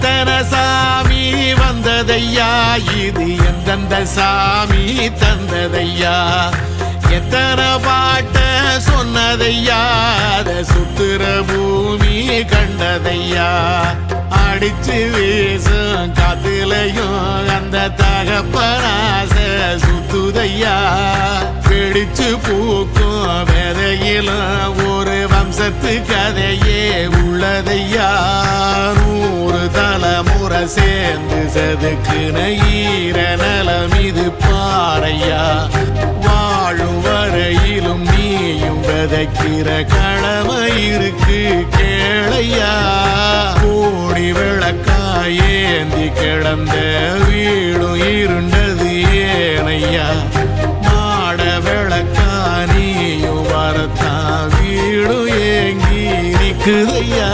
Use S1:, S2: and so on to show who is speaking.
S1: எத்தனை சாமி வந்ததையா, இது எந்தெந்த சாமி தந்ததையா, எத்தனை பாட்ட சொன்னதையா, அத சுத்துற பூமி கண்டதையா, அடிச்சு வீசும் காத்துலையும் அந்த தகப்பனாச சுத்துதையா, பிடிச்சு பூக்கும் விதையிலும் ஒரு வம்சத்து கதையே உள்ளதையா, 100 தலைமுறை சேர்ந்து செதுக்குன ஈர நலம் இது பாறையா, வாழும் வரையிலும் நீயும் விதைக்கிற கடமை இருக்கு கேளையா, கோடி விளக்காயேந்தி கிடந்த வீடும் இருண்டது ஏனையா, மாட விளக்கா நீயும் வரத்தான் வீடும் ஏங்கி நிக்குதையா.